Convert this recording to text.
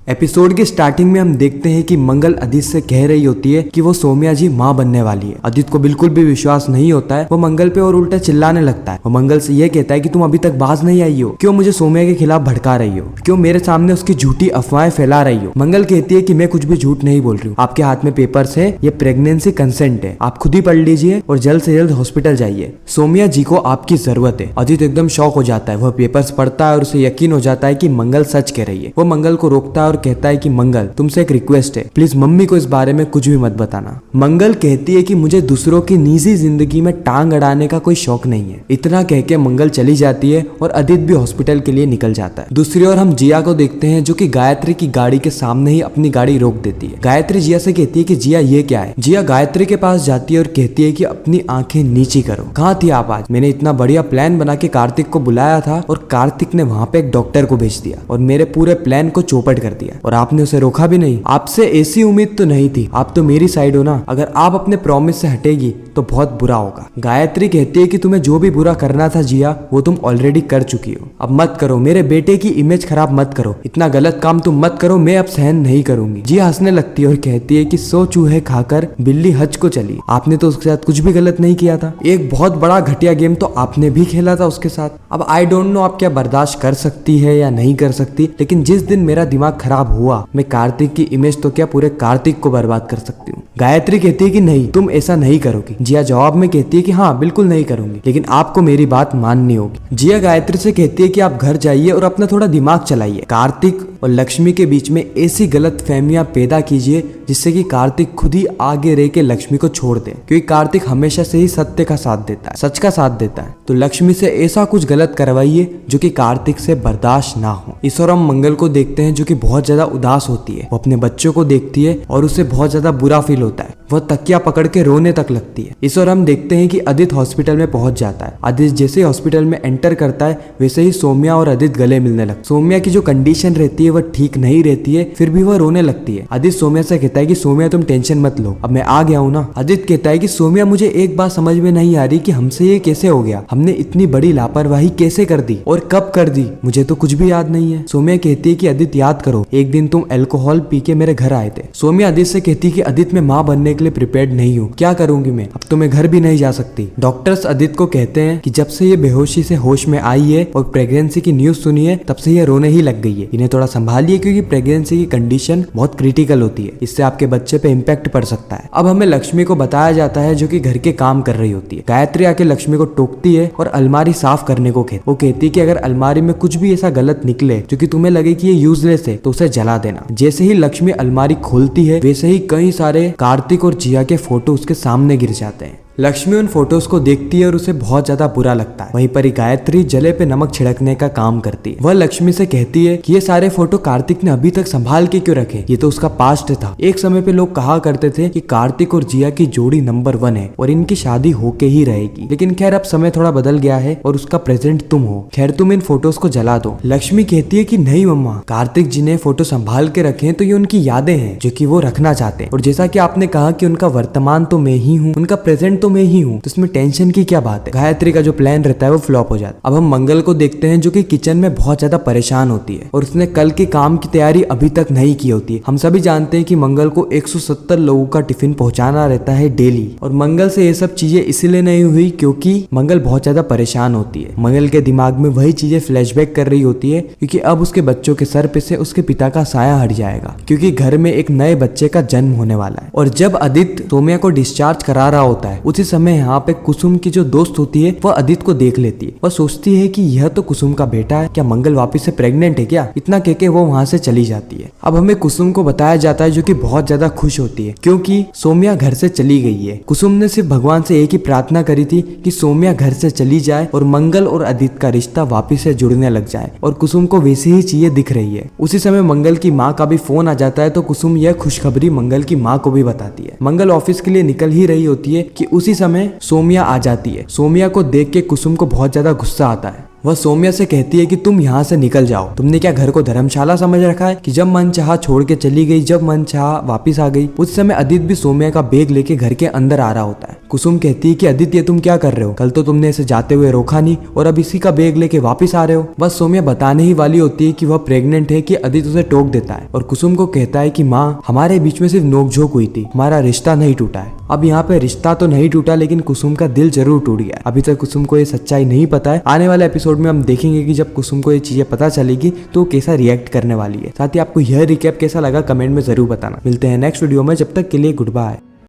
Episode की starting में हम देखते हैं कि मंगल अदित से कह रही होती है कि वो सौम्या जी माँ बनने वाली है। अदित को बिल्कुल भी विश्वास नहीं होता है। वो मंगल पे और उल्टा चिल्लाने लगता है। वो मंगल से ये कहता है कि तुम अभी तक बाज नहीं आई हो, क्यों मुझे सौम्या के खिलाफ भड़का रही हो, क्यों मेरे सामने उसकी झूठी अफवाहें फैला रही हो। मंगल कहती है कि मैं कुछ भी झूठ नहीं बोल रही हूँ, आपके हाथ में पेपर्स है, ये प्रेगनेंसी कंसेंट है, आप खुद ही पढ़ लीजिए और जल्द से जल्द हॉस्पिटल जाइए, सौम्या जी को आपकी जरूरत है। अदित एकदम शॉक हो जाता है। वह पेपर्स पढ़ता है और उसे यकीन हो जाता है कि मंगल सच कह रही है। वो मंगल को रोकता है और कहता है कि मंगल तुमसे एक रिक्वेस्ट है, प्लीज मम्मी को इस बारे में कुछ भी मत बताना। मंगल कहती है कि मुझे दूसरों की निजी जिंदगी में टांग अड़ाने का कोई शौक नहीं है। इतना कह के मंगल चली जाती है और अदित भी हॉस्पिटल के लिए निकल जाता है। दूसरी ओर हम जिया को देखते हैं जो कि गायत्री की गाड़ी के सामने ही अपनी गाड़ी रोक देती है। गायत्री जिया से कहती है कि जिया ये क्या है। जिया गायत्री के पास जाती है और कहती है कि अपनी आंखें नीची करो। कहाँ थी आप आज? मैंने इतना बढ़िया प्लान बना के कार्तिक को बुलाया था और कार्तिक ने वहाँ पे एक डॉक्टर को भेज दिया और मेरे पूरे प्लान को चौपट कर दिया और आपने उसे रोका भी नहीं। आपसे ऐसी उम्मीद तो नहीं थी, आप तो मेरी साइड हो ना। अगर आप अपने प्रॉमिस से हटेगी तो बहुत बुरा होगा। गायत्री कहती है कि तुम्हें जो भी बुरा करना था जिया, वो तुम ऑलरेडी कर चुकी हो। अब मत करो, मेरे बेटे की इमेज खराब मत करो, इतना गलत काम तुम मत करो, मैं अब सहन नहीं करूंगी। जिया हंसने लगती है और कहती है कि 100 चूहे खाकर बिल्ली हज को चली। आपने तो उसके साथ कुछ भी गलत नहीं किया था। एक बहुत बड़ा घटिया गेम तो आपने भी खेला था उसके साथ। अब आई डोंट नो आप क्या बर्दाश्त कर सकती है या नहीं कर सकती, लेकिन जिस दिन मेरा दिमाग खराब हुआ, मैं कार्तिक की इमेज तो क्या पूरे कार्तिक को बर्बाद कर सकती हूँ। गायत्री कहती है कि नहीं, तुम ऐसा नहीं करोगी। जिया जवाब में कहती है कि हाँ बिल्कुल नहीं करूंगी, लेकिन आपको मेरी बात माननी होगी। जिया गायत्री से कहती है कि आप घर जाइए और अपना थोड़ा दिमाग चलाइए। कार्तिक और लक्ष्मी के बीच में ऐसी गलत फहमियां पैदा कीजिए जिससे कि कार्तिक खुद ही आगे रह के लक्ष्मी को छोड़ दे, क्योंकि कार्तिक हमेशा से ही सत्य का साथ देता है, सच का साथ देता है। तो लक्ष्मी से ऐसा कुछ गलत करवाइए जो कि कार्तिक से बर्दाश्त ना हो। इस और हम मंगल को देखते हैं जो कि बहुत ज्यादा उदास होती है। वो अपने बच्चों को देखती है और उसे बहुत ज्यादा बुरा फील होता है। वह तकिया पकड़ के रोने तक लगती है। इस और हम देखते हैं कि अदित हॉस्पिटल में पहुंच जाता है। अदित जैसे हॉस्पिटल में एंटर करता है वैसे ही सौम्या और अदित गले मिलने लगते। सौम्या की जो कंडीशन रहती है वह ठीक नहीं रहती है, फिर भी वह रोने लगती है। अदित सौम्या से कहता है कि सौम्या तुम टेंशन मत लो, अब मैं आ गया हूँ ना। अदित कहता है कि सौम्या मुझे एक बात समझ में नहीं आ रही कि हमसे ये कैसे हो गया, हमने इतनी बड़ी लापरवाही कैसे कर दी और कब कर दी, मुझे तो कुछ भी याद नहीं है। सौम्या कहती है कि अदित याद करो, एक दिन तुम अल्कोहल पी के मेरे घर आए थे। सौम्या अदित से कहती है कि अदित मैं माँ बनने के लिए प्रिपेयर्ड नहीं हूँ, क्या करूंगी मैं, अब तो मैं घर भी नहीं जा सकती। डॉक्टर्स अदित को कहते हैं कि जब से ये बेहोशी से होश में आई है और प्रेगनेंसी की न्यूज सुनी है तब से ये रोने ही लग गई है। इन्हें थोड़ा संभालिए क्योंकि प्रेगनेंसी की कंडीशन बहुत क्रिटिकल होती है, इससे आपके बच्चे पे इम्पैक्ट पड़ सकता है। अब हमें लक्ष्मी को बताया जाता है जो कि घर के काम कर रही होती है। गायत्री आके लक्ष्मी को टोकती है और अलमारी साफ करने को कहती। वो कहती है कि अगर अलमारी में कुछ भी ऐसा गलत निकले जो कि तुम्हें लगे कि ये यूजलेस है तो उसे जला देना। जैसे ही लक्ष्मी अलमारी खोलती है वैसे ही कई सारे कार्तिक और जिया के फोटो उसके सामने गिर जाते हैं। लक्ष्मी उन फोटोज को देखती है और उसे बहुत ज्यादा बुरा लगता है। वहीं पर ही गायत्री जले पे नमक छिड़कने का काम करती है। वह लक्ष्मी से कहती है कि ये सारे फोटो कार्तिक ने अभी तक संभाल के क्यों रखे, ये तो उसका पास्ट था। एक समय पे लोग कहा करते थे कि कार्तिक और जिया की जोड़ी नंबर 1 है और इनकी शादी होके ही रहेगी, लेकिन खैर अब समय थोड़ा बदल गया है और उसका प्रेजेंट तुम हो, खैर तुम इन फोटोज को जला दो। लक्ष्मी कहती है कि नहीं मम्मा, कार्तिक जी ने फोटो संभाल के रखे तो ये उनकी यादें हैं जो कि वो रखना चाहते हैं, और जैसा कि आपने कहा कि उनका वर्तमान तो मैं ही हूँ, उनका प्रेजेंट मैं ही हूँ, तो इसमें टेंशन की क्या बात है। गायत्री का जो प्लान रहता है वो फ्लॉप हो जाता है। अब हम मंगल को देखते हैं जो कि किचन में बहुत ज्यादा परेशान होती है और उसने कल के काम की तैयारी अभी तक नहीं की होती है। हम सभी जानते हैं कि मंगल को 170 लोगों का टिफिन पहुंचाना रहता है डेली, और मंगल से ये सब चीजें इसलिए नहीं हुई क्योंकि मंगल बहुत ज्यादा परेशान होती है। मंगल के दिमाग में वही चीजें फ्लैशबैक कर रही होती है क्योंकि अब उसके बच्चों के सर पे से उसके पिता का साया हट जाएगा, क्योंकि घर में एक नए बच्चे का जन्म होने वाला है। और जब अदित सौम्या को डिस्चार्ज करा रहा होता है उसी समय यहाँ पे कुसुम की जो दोस्त होती है वह अदित को देख लेती है। वह सोचती है कि यह तो कुसुम का बेटा है, क्या मंगल वापस से प्रेग्नेंट है क्या, इतना कह के वो वहाँ से चली जाती है। अब हमें कुसुम को बताया जाता है जो कि बहुत ज्यादा खुश होती है क्योंकि सौम्या घर से चली गई है। कुसुम ने सिर्फ भगवान से एक ही प्रार्थना करी थी कि सौम्या घर से चली जाए और मंगल और अदित का रिश्ता वापिस से जुड़ने लग जाए, और कुसुम को वैसी ही चीजें दिख रही है। उसी समय मंगल की माँ का भी फोन आ जाता है तो कुसुम यह खुशखबरी मंगल की माँ को भी बताती है। मंगल ऑफिस के लिए निकल ही रही होती है कि उसी समय सौम्या आ जाती है। सौम्या को देख के कुसुम को बहुत ज्यादा गुस्सा आता है। वह सौम्या से कहती है कि तुम यहाँ से निकल जाओ, तुमने क्या घर को धर्मशाला समझ रखा है कि जब मन चाहा छोड़ के चली गई, जब मन चाहा वापिस आ गई। उस समय अदित भी सौम्या का बैग लेके घर के अंदर आ रहा होता है। कुसुम कहती है कि आदित्य तुम क्या कर रहे हो, कल तो तुमने इसे जाते हुए रोका नहीं और अब इसी का बैग लेके वापस आ रहे हो। बस सौम्या बताने ही वाली होती है कि वह प्रेग्नेंट है कि आदित्य उसे टोक देता है और कुसुम को कहता है कि माँ हमारे बीच में सिर्फ नोकझोंक हुई थी, हमारा रिश्ता नहीं टूटा है। अब यहाँ पे रिश्ता तो नहीं टूटा लेकिन कुसुम का दिल जरूर टूट गया। अभी तक कुसुम को ये सच्चाई नहीं पता है। आने वाले एपिसोड में हम देखेंगे कि जब कुसुम को ये चीजें पता चलेगी तो कैसा रिएक्ट करने वाली है। साथ ही आपको यह रिकैप कैसा लगा कमेंट में जरूर बताना। मिलते हैं नेक्स्ट वीडियो में, जब तक के लिए गुड बाय।